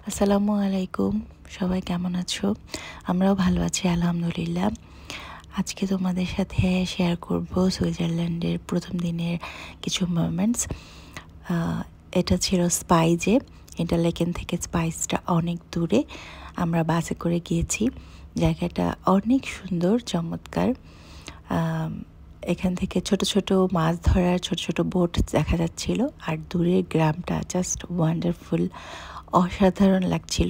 আসসালামু আলাইকুম, সবাই কেমন আছো? আমরাও ভালো আছি আলহামদুলিল্লাহ। আজকে তোমাদের সাথে শেয়ার করব সুইজারল্যান্ডের প্রথম দিনের কিছু মোমেন্টস। এটা ছিল স্পাইজে। ইন্টারলেকেন থেকে স্পাইসটা অনেক দূরে, আমরা বাসে করে গিয়েছি। জায়গাটা অনেক সুন্দর, চমৎকার। এখান থেকে ছোট ছোট মাছ ধরার ছোট ছোট বোট দেখা যাচ্ছিল, আর দূরের গ্রামটা জাস্ট ওয়ান্ডারফুল, অসাধারণ লাগছিল।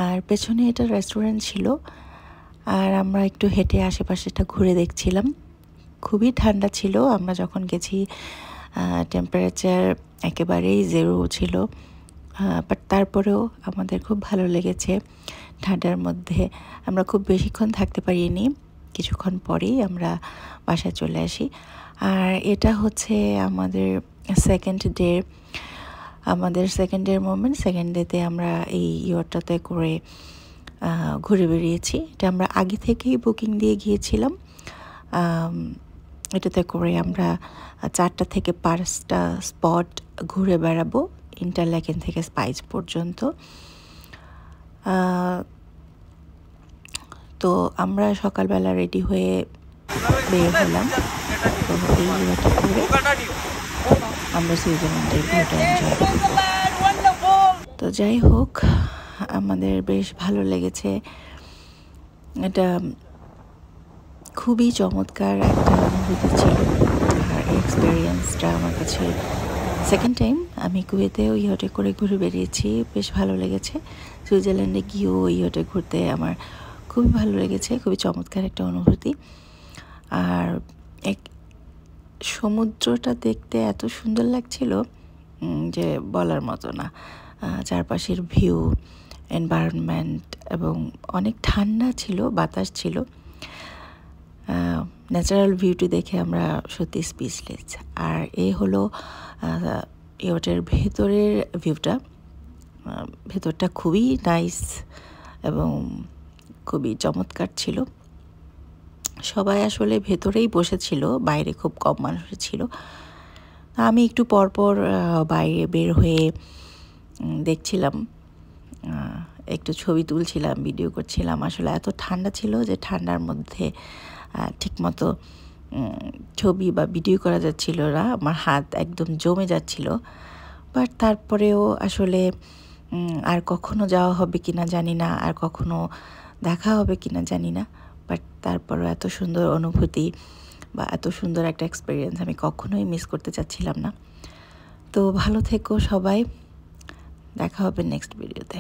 আর পেছনে এটা রেস্টুরেন্ট ছিল, আর আমরা একটু হেঁটে আশেপাশেটা ঘুরে দেখছিলাম। খুবই ঠান্ডা ছিল, আমরা যখন গেছি টেম্পারেচার একেবারেই 0 ছিল, বাট তারপরেও আমাদের খুব ভালো লেগেছে ঠান্ডার মধ্যে। আমরা খুব বেশিক্ষণ থাকতে পারিনি, কিছুক্ষণ পরেই আমরা বাসায় চলে আসি। আর এটা হচ্ছে আমাদের সেকেন্ড ডের মোমেন্ট। সেকেন্ড ডেতে আমরা এই ইয়ারটাতে করে ঘুরে বেরিয়েছি। এটা আমরা আগে থেকেই বুকিং দিয়ে গিয়েছিলাম। এটাতে করে আমরা 4টা থেকে 5টা স্পট ঘুরে বেড়াবো, ইন্টারলেকেন থেকে স্পাইস পর্যন্ত। তো আমরা সকালবেলা রেডি হয়ে বের হলাম। তো এই ইয়ারটা করে আমরা সুইজারল্যান্ডের ভিউটা এনজয় করব। তো যাই হোক, আমাদের বেশ ভালো লেগেছে। এটা খুবই চমৎকার একটা অনুভূতি ছিল। আর এক্সপিরিয়েন্সটা আমার কাছে সেকেন্ড টাইম আমি কুয়েতেও ইয়টে করে ঘুরে বেরিয়েছি, বেশ ভালো লেগেছে। সুইজারল্যান্ডে গিয়েও ইয়টে ঘুরতে আমার খুবই ভালো লেগেছে, খুবই চমৎকার একটা অনুভূতি। আর সমুদ্রটা দেখতে এত সুন্দর লাগছিল যে বলার মতো না। চারপাশের ভিউ, এনভায়রনমেন্ট, এবং অনেক ঠান্ডা ছিল, বাতাস ছিল। ন্যাচারাল ভিউটি দেখে আমরা সত্যি স্পিচলেস। আর এই হলো ইয়টের ভেতরের ভিউটা। ভেতরটা খুবই নাইস এবং খুবই চমৎকার ছিল। সবাই আসলে ভেতরেই বসেছিল, বাইরে খুব কম মানুষ ছিল। আমি একটু পরপর বাইরে বের হয়ে দেখছিলাম, একটু ছবি তুলছিলাম, ভিডিও করছিলাম। আসলে এত ঠান্ডা ছিল যে ঠান্ডার মধ্যে ঠিকমতো ছবি বা ভিডিও করা যাচ্ছিল না, আমার হাত একদম জমে যাচ্ছিল। বাট তারপরেও আসলে আর কখনো যাওয়া হবে কিনা জানি না, আর কখনো দেখা হবে কিনা জানি না, বাট তারপরও এত সুন্দর অনুভূতি বা এত সুন্দর একটা এক্সপিরিয়েন্স আমি কখনোই মিস করতে চাচ্ছিলাম না। তো ভালো থেকো সবাই, দেখা হবে নেক্সট ভিডিওতে।